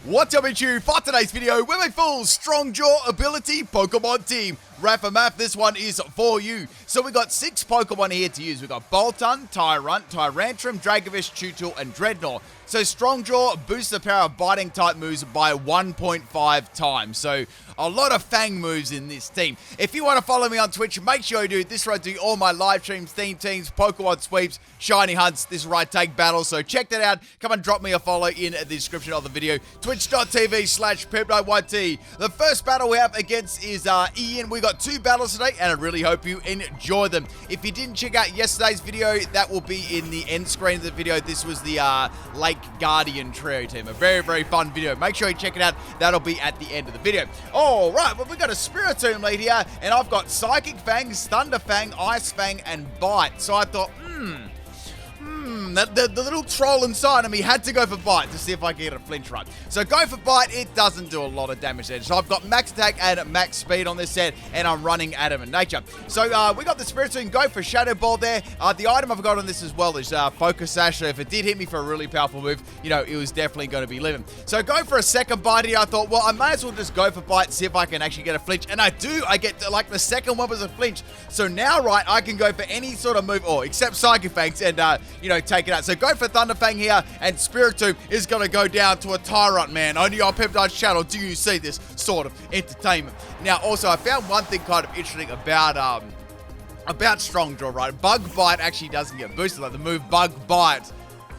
What's up, you? For today's video, we're my full Strong Jaw ability Pokemon team. Rafa Map, this one is for you. So we got 6 Pokemon here to use. We got Boltund, Tyrunt, Tyrantrum, Dragovich, Chewtle, and Dreadnought. So Strong Jaw boosts the power of biting type moves by 1.5 times. So a lot of Fang moves in this team. If you want to follow me on Twitch, make sure you do. This is where I do all my live streams, theme teams, Pokemon sweeps, shiny hunts. This is where I take battles. So check that out. Come and drop me a follow in the description of the video. Twitch.tv/PIMPNITE. The first battle we have against is Ian. We got 2 battles today, and I really hope you enjoy them. If you didn't check out yesterday's video, that will be in the end screen of the video. This was the Lake Guardian trio team. A very, very fun video. Make sure you check it out. That'll be at the end of the video. All right, well, we've got a Spiritomb lead here, and I've got Psychic Fangs, Thunder Fang, Ice Fang, and Bite. So I thought, the little troll inside of me had to go for Bite to see if I can get a flinch right. So go for Bite, it doesn't do a lot of damage there. So I've got max attack and max speed on this set, and I'm running Adamant Nature. So we got the Spiritomb, go for Shadow Ball there. The item I've got on this as well is Focus Sash, so if it did hit me for a really powerful move, you know, it was definitely going to be living. So go for a second Bite here. I thought, well, I may as well just go for Bite, see if I can actually get a flinch, and I do. I get, like, the second one was a flinch. So now, right, I can go for any sort of move, or except Psychic Fangs, and, you know, take it out. So go for Thunder Fang here, and Spiritomb is going to go down to a Tyrunt, man. Only on PIMPNITE's channel do you see this sort of entertainment. Now, also, I found one thing kind of interesting about Strong Jaw, right? Bug Bite actually doesn't get boosted. Like, the move Bug Bite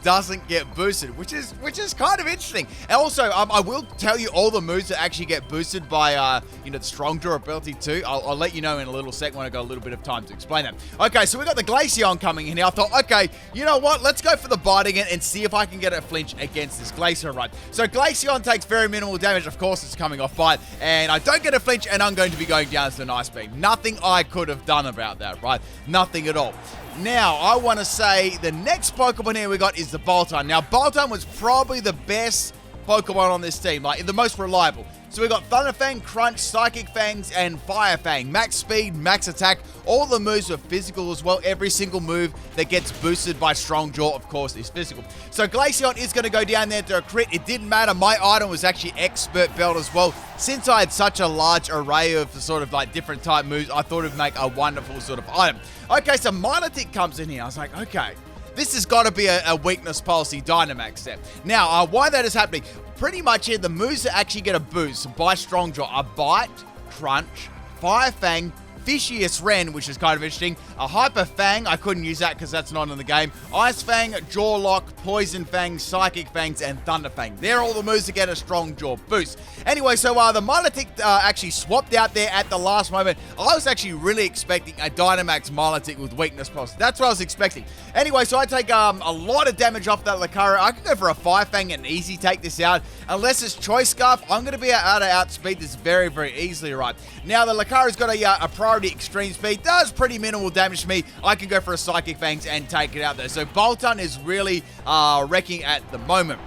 doesn't get boosted, which is kind of interesting. And also, I will tell you all the moves that actually get boosted by, you know, the Strong Jaw ability too. I'll let you know in a little sec when I got a little bit of time to explain that. Okay, so we got the Glaceon coming in here. I thought, okay, you know what? Let's go for the Bite again and see if I can get a flinch against this Glaceon, right? So Glaceon takes very minimal damage. Of course, it's coming off Bite, and I don't get a flinch, and I'm going to be going down to an Ice Beam. Nothing I could have done about that, right? Nothing at all. Now, I want to say the next Pokemon here we got is the Boltund. Now, Boltund was probably the best Pokemon on this team, like the most reliable. So we got Thunder Fang, Crunch, Psychic Fangs, and Fire Fang. Max speed, max attack. All the moves are physical as well. Every single move that gets boosted by Strong Jaw, of course, is physical. So Glaceon is going to go down there to a crit. It didn't matter. My item was actually Expert Belt as well. Since I had such a large array of sort of like different type moves, I thought it would make a wonderful sort of item. Okay, so Milotic comes in here. I was like, okay, this has got to be a weakness policy Dynamax set. Now, why that is happening, pretty much here, the moves that actually get a boost by Strong Jaw are Bite, Crunch, Fire Fang, Fishious Ren, which is kind of interesting. A Hyper Fang, I couldn't use that because that's not in the game. Ice Fang, Jaw Lock, Poison Fang, Psychic Fangs, and Thunder Fang. They're all the moves that get a Strong Jaw boost. Anyway, so the Milotic actually swapped out there at the last moment. I was actually really expecting a Dynamax Milotic with weakness policy. That's what I was expecting. Anyway, so I take a lot of damage off that Lucario. I could go for a Fire Fang and easy take this out. Unless it's Choice Scarf, I'm going to be able to outspeed this very, very easily, right? Now, the Lucario's got a priority extreme speed, does pretty minimal damage to me. I can go for a Psychic Fangs and take it out there. So Boltund is really wrecking at the moment.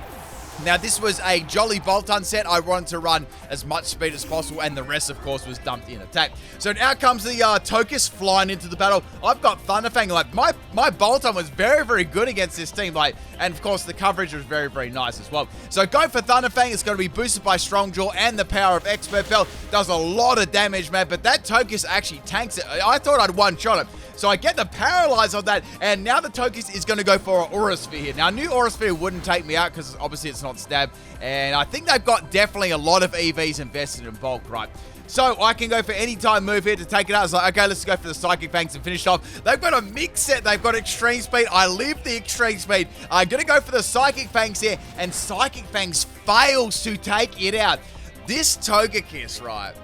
Now, this was a Jolly Boltund set. I wanted to run as much speed as possible, and the rest, of course, was dumped in attack. So now comes the Tokus flying into the battle. I've got Thunder Fang. Like, my Boltund was very, very good against this team. Like, and, of course, the coverage was very, very nice as well. So go for Thunder Fang. It's going to be boosted by Strong Jaw and the power of Expert Belt. Does a lot of damage, man, but that Tokus actually tanks it. I thought I'd one-shot it. So I get the Paralyze on that, and now the Tokus is going to go for an Aura Sphere here. Now, I knew Aura Sphere wouldn't take me out because obviously it's not stab, and I think they've got definitely a lot of EVs invested in bulk, right? So I can go for any time move here to take it out. It's like, okay, let's go for the Psychic Fangs and finish off. They've got a mix set. They've got extreme speed. I live the extreme speed. I'm going to go for the Psychic Fangs here, and Psychic Fangs fails to take it out. This Togekiss, right?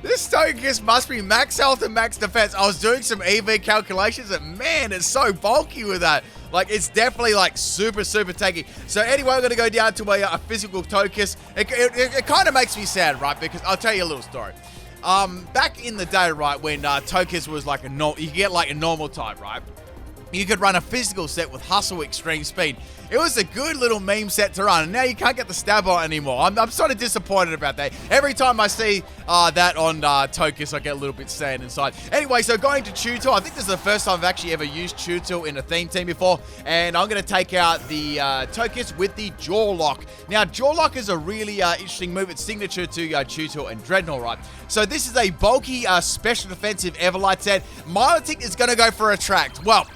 This Togekiss must be max health and max defense. I was doing some EV calculations, and man, it's so bulky with that. Like, it's definitely, like, super, super tanky. So, anyway, we're going to go down to a physical Togekiss. It kind of makes me sad, right? Because I'll tell you a little story. Back in the day, right, when Togekiss was like you get, like, a normal type, right? you could run a physical set with Hustle Extreme Speed. It was a good little meme set to run, and now you can't get the stab on anymore. I'm sort of disappointed about that. Every time I see that on Tokus, I get a little bit sad inside. Anyway, so going to Chew Tool, I think this is the first time I've actually ever used Chew Tool in a theme team before, and I'm going to take out the Tokus with the Jaw Lock. Now, Jaw Lock is a really interesting move. It's signature to Chew Tool and Dreadnought, right? So this is a bulky special defensive Everlight set. Milotic is going to go for Attract. Well,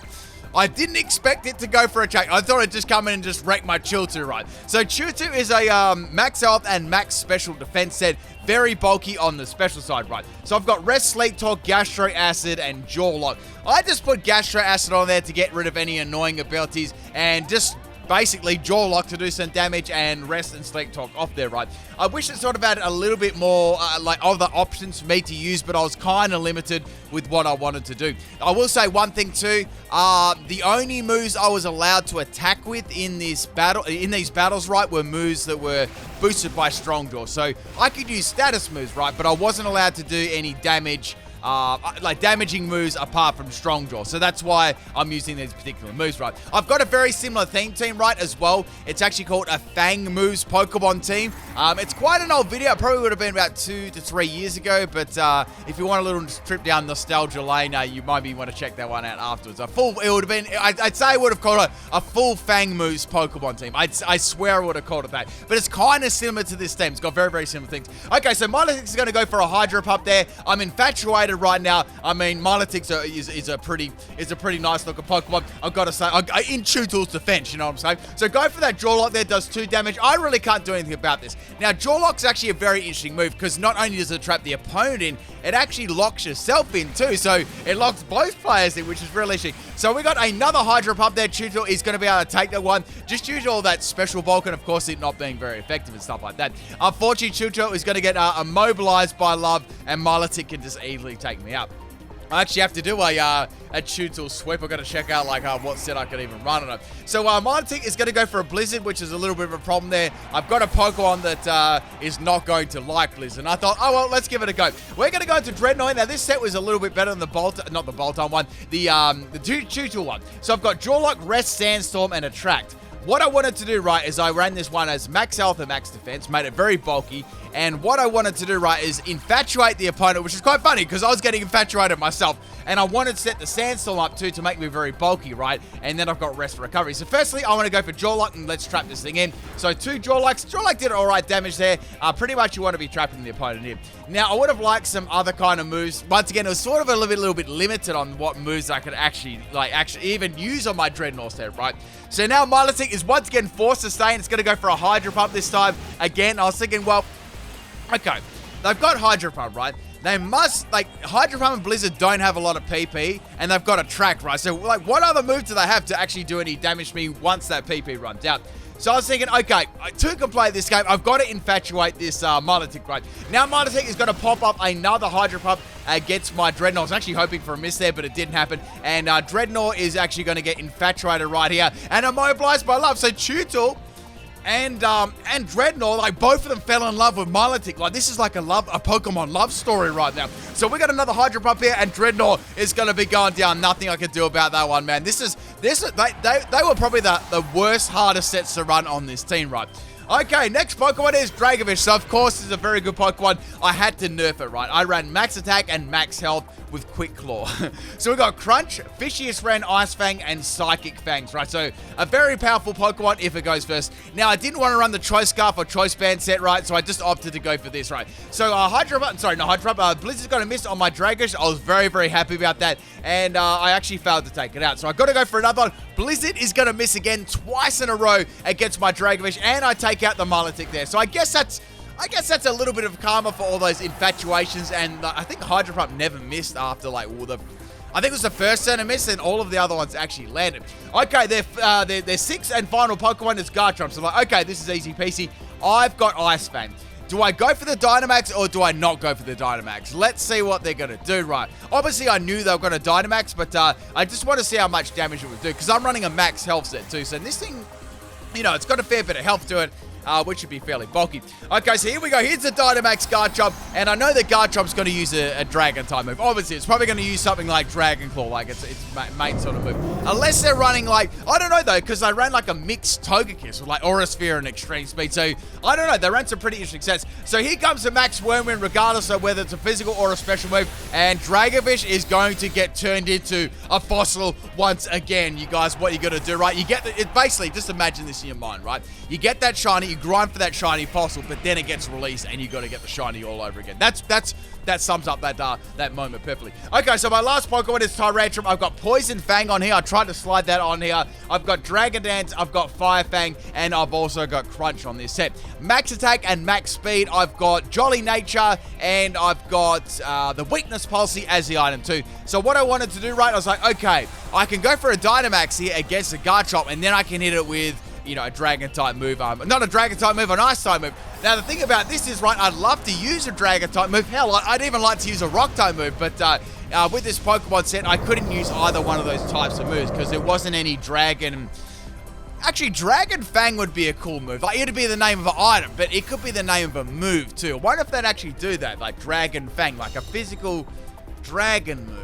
I didn't expect it to go for a check. I thought it'd just come in and just wreck my Chiltu, right? So Chiltu is a max health and max special defense set. Very bulky on the special side, right? So I've got Rest, Sleep Talk, Gastro Acid, and Jaw Lock. I just put Gastro Acid on there to get rid of any annoying abilities and just basically Jaw Lock to do some damage and Rest and Sleep Talk off there, right? I wish it sort of had a little bit more like other options for me to use, but I was kind of limited with what I wanted to do. I will say one thing too, the only moves I was allowed to attack with in these battles, right, were moves that were boosted by Strong Jaw. So I could use status moves, right, but I wasn't allowed to do any damage like damaging moves apart from Strong Jaw. So that's why I'm using these particular moves, right? I've got a very similar theme team, right, as well. It's actually called a Fang Moves Pokemon team. It's quite an old video. It probably would have been about 2 to 3 years ago, but if you want a little trip down nostalgia lane, you might want to check that one out afterwards. It would have been, I'd say I would have called it a full Fang Moves Pokemon team. I swear I would have called it that. But it's kind of similar to this team. It's got very, very similar things. Okay, so Milotic is going to go for a Hydro Pup there. I'm infatuated right now. I mean, Milotic is a pretty nice looking Pokemon. I've got to say, in Chew Tool's defense, you know what I'm saying? So go for that Jaw Lock there, does 2 damage. I really can't do anything about this. Now, Jaw Lock's actually a very interesting move because not only does it trap the opponent in, it actually locks yourself in too. So it locks both players in, which is really interesting. So we got another Hydro Pup there. Chew Tool is going to be able to take that one. Just due to all that special bulk and of course it not being very effective and stuff like that. Unfortunately, Chew Tool is going to get immobilized by Love, and Milotic can just easily take me out. I actually have to do a Chew Tool sweep. I've got to check out like what set I can even run on it. So Milotic is going to go for a Blizzard, which is a little bit of a problem there. I've got a Pokemon that is not going to like Blizzard. And I thought, oh well, let's give it a go. We're going to go into Dreadnought. Now this set was a little bit better than the not the Bolt-on one, the Chew Tool one. So I've got Jaw Lock, Rest, Sandstorm, and Attract. What I wanted to do, right, is I ran this one as max health and max defense, made it very bulky, and what I wanted to do, right, is infatuate the opponent, which is quite funny, because I was getting infatuated myself, and I wanted to set the Sandstorm up, too, to make me very bulky, right, and then I've got Rest for recovery. So firstly, I want to go for Jaw Lock, and let's trap this thing in. So 2 Jaw Locks. Jaw Lock did alright damage there. Pretty much you want to be trapping the opponent in. Now, I would have liked some other kind of moves. Once again, it was sort of a little bit limited on what moves I could actually even use on my Dreadnought set, right? So now Milotic is once again forced to stay, and it's going to go for a Hydro Pump this time. Again, I was thinking, well, okay, they've got Hydro Pump, right? They must, Hydro Pump and Blizzard don't have a lot of PP, and they've got a Track, right? So, what other move do they have to actually do any damage to me once that PP runs out? So I was thinking, okay, to complete this game, I've got to infatuate this Milotic, right? Now Milotic is going to pop up another Hydro Pump against my Dreadnought. I was actually hoping for a miss there, but it didn't happen. And Dreadnought is actually going to get infatuated right here and immobilized by Love. So Chew Tool and Dreadnought, both of them fell in love with Milotic. This is like a Pokemon love story right now. So we got another Hydro Pump here, and Dreadnought is going to be going down. Nothing I can do about that one, man. They were probably the worst, hardest sets to run on this team, right? Okay, next Pokemon is Dragovish. So, of course, this is a very good Pokemon. I had to nerf it, right? I ran max attack and max health with Quick Claw. So, we got Crunch, Fishious Ren, Ice Fang, and Psychic Fangs, right? So, a very powerful Pokemon if it goes first. Now, I didn't want to run the Choice Scarf or Choice Band set, right? So, I just opted to go for this, right? So, Blizzard's going to miss on my Dragovish. I was very, very happy about that. And I actually failed to take it out. So, I got to go for another one. Blizzard is going to miss again twice in a row against my Dragovish, and I take out the Milotic there. So I guess that's a little bit of karma for all those infatuations, and I think Hydro Pump never missed after I think it was the first turn to miss, and all of the other ones actually landed. Okay, their sixth and final Pokemon is Garchomp. So okay, this is easy peasy. I've got Ice Fang. Do I go for the Dynamax or do I not go for the Dynamax? Let's see what they're going to do, right? Obviously, I knew they were going to Dynamax, but I just want to see how much damage it would do, because I'm running a max health set too. So this thing, it's got a fair bit of health to it. which should be fairly bulky. Okay, so here we go. Here's the Dynamax Garchomp, and I know that Garchomp's going to use a Dragon type move. Obviously, it's probably going to use something like Dragon Claw, like its main sort of move. Unless they're running like, I don't know though, because they ran like a mixed Togekiss with like Aura Sphere and Extreme Speed. So I don't know, they ran some pretty interesting sets. So here comes the Max Wormwind, regardless of whether it's a physical or a special move, and Dragonfish is going to get turned into a fossil once again. You guys, what you got to do, right? You get it basically. Just imagine this in your mind, right? You get that shiny, you grind for that shiny fossil, but then it gets released, and you got to get the shiny all over again. That sums up that moment perfectly. Okay, so my last Pokemon is Tyrantrum. I've got Poison Fang on here. I tried to slide that on here. I've got Dragon Dance, I've got Fire Fang, and I've also got Crunch on this set. Max Attack and Max Speed, I've got Jolly Nature, and I've got the Weakness Policy as the item too. So what I wanted to do, right, I was like, okay, I can go for a Dynamax here against a Garchomp, and then I can hit it with, you know, a Dragon-type move. Not a Dragon-type move, an Ice-type move. Now, the thing about this is, right, I'd love to use a Dragon-type move. Hell, I'd even like to use a Rock-type move, but with this Pokemon set, I couldn't use either one of those types of moves because there wasn't any Dragon... Actually, Dragon Fang would be a cool move. Like, it'd be the name of an item, but it could be the name of a move, too. I wonder if they'd actually do that, like Dragon Fang, like a physical dragon move.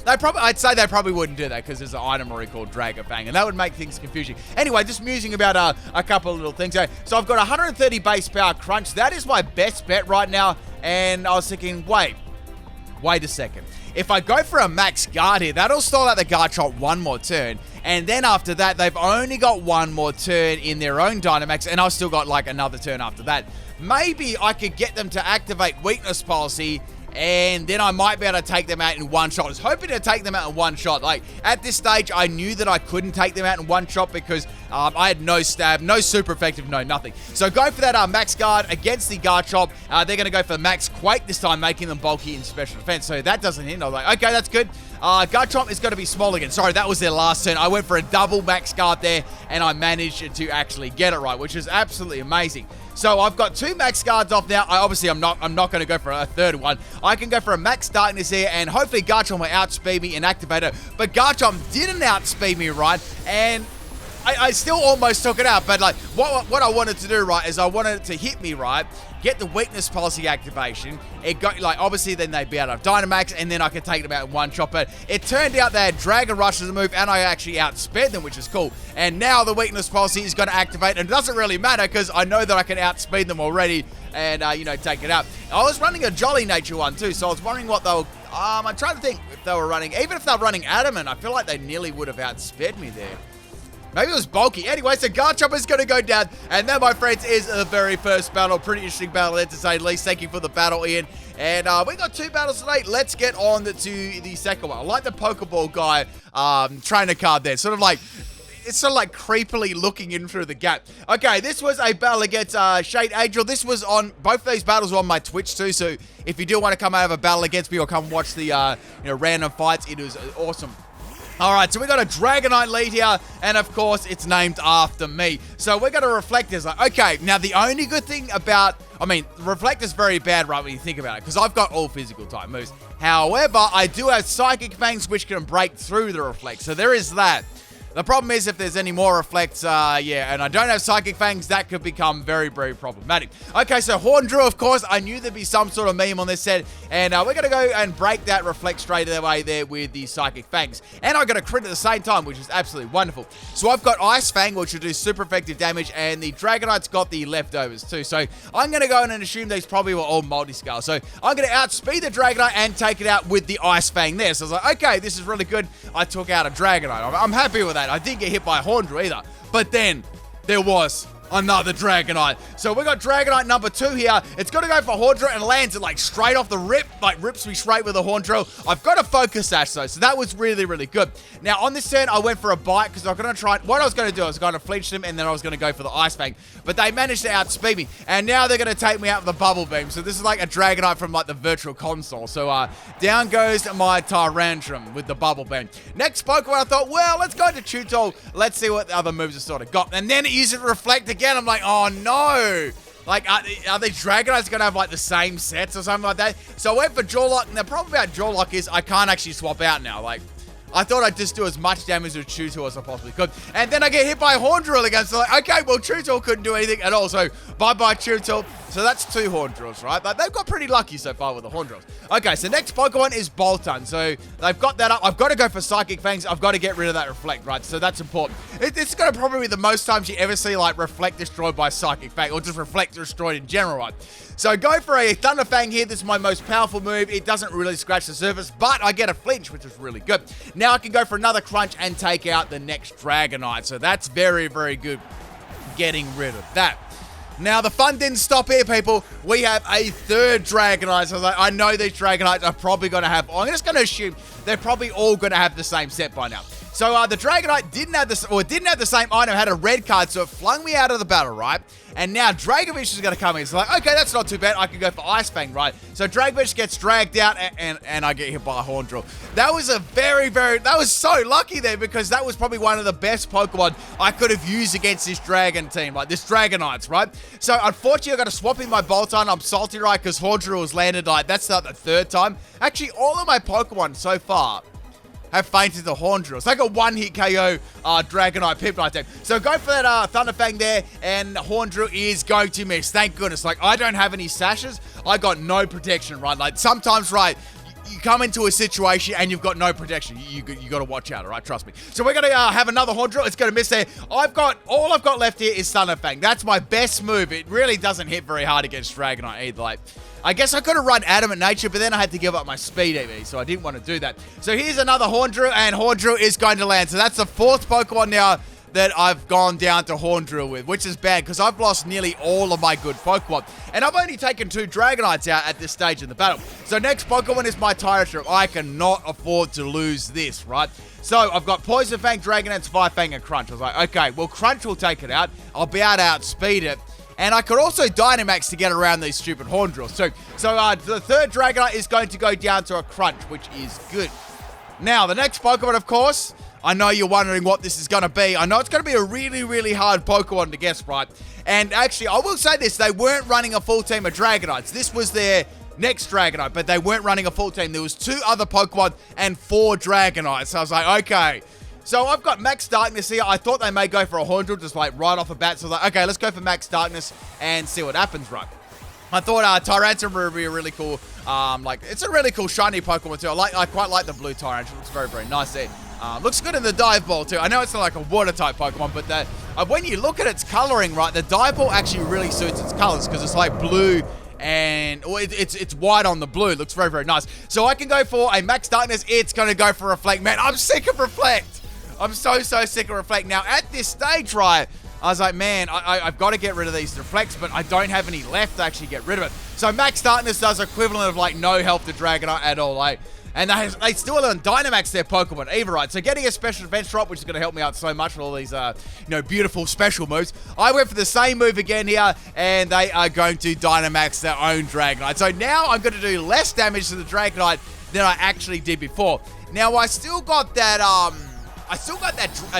I'd say they probably wouldn't do that because there's an item already called Dragon Fang, and that would make things confusing. Anyway, just musing about a couple of little things. So I've got 130 base power Crunch. That is my best bet right now, and I was thinking, wait a second. If I go for a Max Guard here, that'll stall out the Garchomp one more turn, and then after that, they've only got one more turn in their own Dynamax, and I've still got like another turn after that. Maybe I could get them to activate Weakness Policy, and then I might be able to take them out in one shot. I was hoping to take them out in one shot. Like, at this stage, I knew that I couldn't take them out in one shot because I had no stab, no super effective, no nothing. So go for that Max Guard against the Garchomp. They're going to go for Max Quake this time, making them bulky in special defense. So that doesn't hit. I was like, okay, that's good. Garchomp is going to be small again. Sorry, that was their last turn. I went for a double Max Guard there, and I managed to actually get it right, which is absolutely amazing. So I've got 2 Max Guards off now. I'm not going to go for a third one. I can go for a Max Darkness here, and hopefully Garchomp will outspeed me and activate it. But Garchomp didn't outspeed me, right? And I still almost took it out. But like what I wanted to do, right, is I wanted it to hit me, right? Get the Weakness Policy activation. It got, like, obviously then they'd be able to have Dynamax, and then I could take them out in one shot. But it turned out they had Dragon Rush as a move, and I actually outsped them, which is cool. And now the Weakness Policy is going to activate, and it doesn't really matter because I know that I can outspeed them already and, you know, take it out. I was running a Jolly Nature one too, so I was wondering what they were... I'm trying to think if they were running... Even if they were running Adamant, I feel like they nearly would have outsped me there. Maybe it was bulky. Anyway, so Garchomp is going to go down. And that, my friends, is the very first battle. Pretty interesting battle there, to say the least. Thank you for the battle, Ian. And we got 2 battles today. Let's get on to the second one. I like the Pokeball guy trainer card there. Sort of like... It's sort of like creepily looking in through the gap. Okay, this was a battle against Shade Angel. This was on... Both of these battles were on my Twitch too. So if you do want to come out of a battle against me or come watch the random fights, it was awesome. Alright, so we got a Dragonite lead here, and of course, it's named after me. So we're going to Reflectors. Like, okay, now the only good thing about... I mean, Reflector's very bad, right, when you think about it, because I've got all physical type moves. However, I do have Psychic Fangs, which can break through the Reflect, so there is that. The problem is if there's any more Reflects, yeah, and I don't have Psychic Fangs, that could become very, very problematic. Okay, so Horndrew, of course, I knew there'd be some sort of meme on this set, and we're going to go and break that Reflect straight away there with the Psychic Fangs. And I got a crit at the same time, which is absolutely wonderful. So I've got Ice Fang, which will do super effective damage, and the Dragonite's got the leftovers too. So I'm going to go in and assume these probably were all multi-scale. So I'm going to outspeed the Dragonite and take it out with the Ice Fang there. So I was like, okay, this is really good. I took out a Dragonite. I'm happy with that. I didn't get hit by a Horndrew either. But then there was another Dragonite. So we got Dragonite number 2 here. It's going to go for Horndrew and lands it like straight off the rip. Like rips me straight with a Horndrew. I've got a Focus Sash though. So that was really, really good. Now on this turn, I went for a bite because I was going to try... What I was going to do, I was going to flinch them and then I was going to go for the Ice Fang. But they managed to outspeed me. And now they're going to take me out with the Bubble Beam. So this is like a Dragonite from like the Virtual Console. So down goes my Tyrantrum with the Bubble Beam. Next Pokemon, I thought, well, let's go to Tutor. Let's see what the other moves have sort of got. And then it uses Reflect again. I'm like, oh no. Like, are these Dragonites going to have like the same sets or something like that? So I went for Jawlock. And the problem about Jawlock is I can't actually swap out now. Like, I thought I'd just do as much damage with Chew Tool as I possibly could. And then I get hit by a Horn Drill again. So like, okay, well, Chew Tool couldn't do anything at all. So bye-bye Chew Tool. So that's 2 Horn Drills, right? But they've got pretty lucky so far with the Horn Drills. Okay, so next Pokemon is Boltund. So they've got that up. I've got to go for Psychic Fangs. I've got to get rid of that Reflect, right? So that's important. It's going to probably be the most times you ever see, like, Reflect destroyed by Psychic Fang, or just Reflect destroyed in general, right? So go for a Thunder Fang here. This is my most powerful move. It doesn't really scratch the surface, but I get a flinch, which is really good. Now I can go for another Crunch and take out the next Dragonite. So that's very, very good, getting rid of that. Now, the fun didn't stop here, people. We have a third Dragonite. So I know these Dragonites are probably going to have... I'm just going to assume they're probably all going to have the same set by now. So the Dragonite didn't have the same item, had a red card, so it flung me out of the battle, right? And now Dragovich is going to come in. So like, okay, that's not too bad. I can go for Ice Fang, right? So Dragovich gets dragged out, and I get hit by a Horn Drill. That was a that was so lucky there, because that was probably one of the best Pokemon I could have used against this Dragon team, like this Dragonites, right? So unfortunately, I got to swap in my Boltund. I'm salty, right? Because Horn Drill has landed, like, that's not the 3rd time. Actually, all of my Pokemon so far have fainted the Horn Drill. It's like a one-hit KO Dragonite PIMPNITE team. So go for that Thunder Fang there, and Horn Drill is going to miss. Thank goodness. Like, I don't have any sashes. I got no protection, right? Like, sometimes, right, you come into a situation and you've got no protection. You got to watch out, all right? Trust me. So we're going to have another Horn Drill. It's going to miss there. All I've got left here is Thunder Fang. That's my best move. It really doesn't hit very hard against Dragonite either. Like, I guess I could have run Adamant Nature, but then I had to give up my speed EV, so I didn't want to do that. So here's another Horn Drill, and Horn Drill is going to land. So that's the 4th Pokemon now that I've gone down to Horn Drill with, which is bad because I've lost nearly all of my good Pokemon. And I've only taken 2 Dragonites out at this stage in the battle. So next Pokemon is my Tyrantrum. I cannot afford to lose this, right? So I've got Poison Fang, Dragonite, Fire Fang, and Crunch. I was like, okay, well, Crunch will take it out. I'll be able to outspeed it. And I could also Dynamax to get around these stupid Horn Drills. So the 3rd Dragonite is going to go down to a Crunch, which is good. Now, the next Pokemon, of course, I know you're wondering what this is going to be. I know it's going to be a really, really hard Pokemon to guess, right? And actually, I will say this. They weren't running a full team of Dragonites. This was their next Dragonite, but they weren't running a full team. There was 2 other Pokemon and 4 Dragonites. So I was like, okay. So I've got Max Darkness here. I thought they may go for a Horn Drill just like right off the bat. So I was like, okay, let's go for Max Darkness and see what happens, right? I thought Tyrantrum would be a really cool, it's a really cool shiny Pokemon too. I quite like the blue Tyrantrum. It looks very, very nice there. Looks good in the Dive Ball too. I know it's not like a water type Pokemon, but when you look at its coloring, right, the Dive Ball actually really suits its colors because it's like blue and it's white on the blue. It looks very, very nice. So I can go for a Max Darkness. It's going to go for Reflect. Man, I'm sick of Reflect. I'm so sick of Reflect. Now, at this stage, right, I was like, man, I've got to get rid of these Reflects, but I don't have any left to actually get rid of it. So Max Darkness does equivalent of, like, no health to Dragonite at all. Like, and they still don't Dynamax their Pokemon either, right? So getting a special defense drop, which is going to help me out so much with all these, beautiful special moves. I went for the same move again here, and they are going to Dynamax their own Dragonite. So now I'm going to do less damage to the Dragonite than I actually did before. Now, I still got that,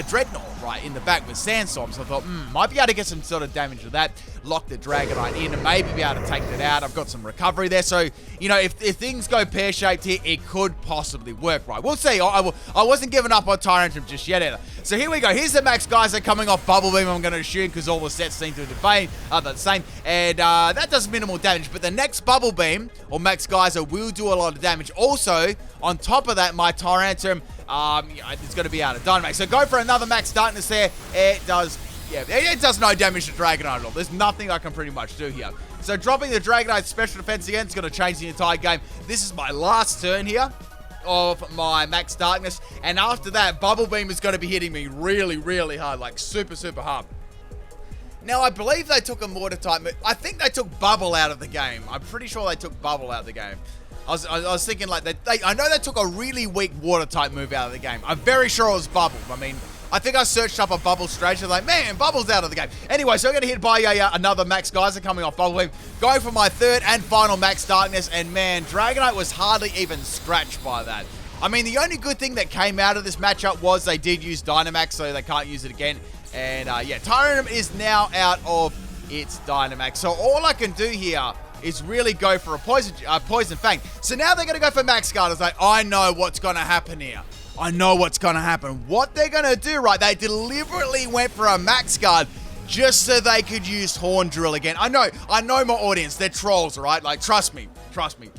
Dreadnought, right, in the back with Sandstorm, so I thought, might be able to get some sort of damage with that, lock the Dragonite in, and maybe be able to take it out. I've got some recovery there, so, if things go pear-shaped here, it could possibly work, right? We'll see. I wasn't giving up on Tyrantrum just yet, either. So here we go. Here's the Max Geyser coming off Bubble Beam, I'm going to assume, because all the sets seem to be the same, and that does minimal damage, but the next Bubble Beam, or Max Geyser, will do a lot of damage. Also, on top of that, my Tyrantrum, it's going to be out of Dynamax. So go for another Max Darkness there. It does no damage to Dragonite at all. There's nothing I can pretty much do here. So dropping the Dragonite special defense again is going to change the entire game. This is my last turn here of my Max Darkness. And after that, Bubble Beam is going to be hitting me really, really hard. Like super, super hard. Now, I believe they took a Mortar type. I think they took Bubble out of the game. I'm pretty sure they took Bubble out of the game. I was thinking like I know they took a really weak water type move out of the game. I'm very sure it was Bubble. I mean, I think I searched up a Bubble strategy. Like, man, Bubble's out of the game. Anyway, so I'm going to hit by another Max Geyser coming off Bubble Beam. Going for my 3rd and final Max Darkness. And man, Dragonite was hardly even scratched by that. I mean, the only good thing that came out of this matchup was they did use Dynamax, so they can't use it again. And Tyrantrum is now out of its Dynamax. So all I can do here is really go for a Poison Fang. So now they're going to go for Max Guard. It's like, I know what's going to happen here. I know what's going to happen. What they're going to do, right, they deliberately went for a max guard just so they could use Horn Drill again. I know my audience, they're trolls, all right? Like, trust me,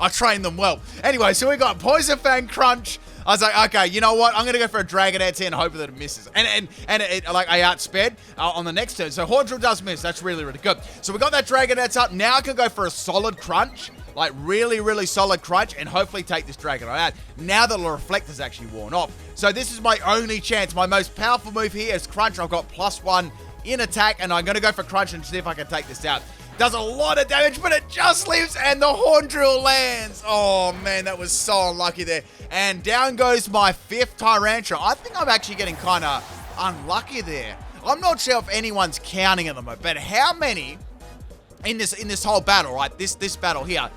I train them well. Anyway, so we got Poison Fang Crunch. I was like, okay, you know what? I'm going to go for a Dragonette here and hope that it misses. And it like, I outsped on the next turn. So Horn Drill does miss. That's really, really good. So we got that Dragonette up. Now I can go for a solid Crunch. Like, really, really solid Crunch and hopefully take this Dragonite out now that the Reflector's actually worn off. So this is my only chance. My most powerful move here is Crunch. I've got +1 in attack, and I'm going to go for Crunch and see if I can take this out. Does a lot of damage, but it just lives, and the Horn Drill lands. Oh, man, that was so unlucky there. And down goes my 5th Tyrantrum. I think I'm actually getting kind of unlucky there. I'm not sure if anyone's counting at the moment, but how many in this whole battle, right, this battle here,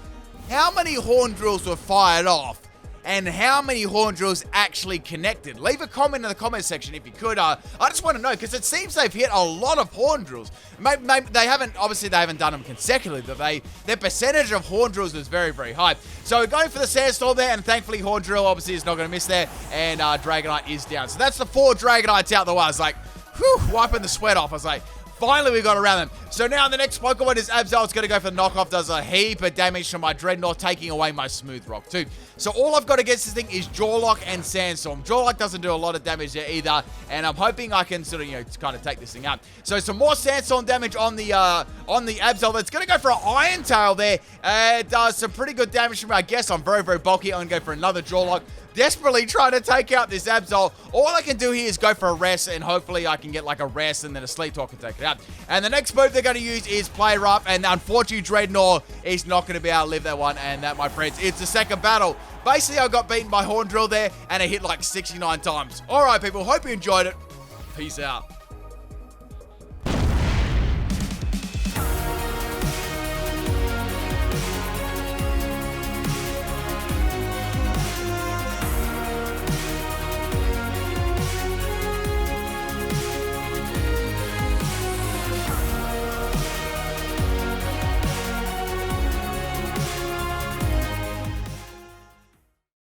how many Horn Drills were fired off? And how many Horn Drills actually connected? Leave a comment in the comment section if you could. I just want to know, because it seems they've hit a lot of Horn Drills. Maybe they haven't done them consecutively, but their percentage of Horn Drills was very, very high. So we're going for the Sandstorm there, and thankfully Horn Drill obviously is not going to miss there, and Dragonite is down. So that's the 4 Dragonites out the way. I was like, whew, wiping the sweat off. I was like, finally, we got around them. So now the next Pokemon is Absol. It's going to go for the knockoff. Does a heap of damage to my Dreadnought, taking away my Smooth Rock too. So all I've got against this thing is Jawlock and Sandstorm. Jawlock doesn't do a lot of damage there either, and I'm hoping I can sort of, kind of take this thing out. So some more Sandstorm damage on the Absol. That's going to go for an Iron Tail there. It does some pretty good damage to me. I guess I'm very, very bulky. I'm going to go for another Jawlock. Desperately trying to take out this Absol. All I can do here is go for a rest, and hopefully I can get like a rest and then a Sleep Talk and take it out. And the next move they're going to use is Play Rough, and unfortunately Dreadnought is not going to be able to live that one, and that, my friends, it's the second battle. Basically, I got beaten by Horn Drill there, and it hit like 69 times. All right, people, hope you enjoyed it. Peace out.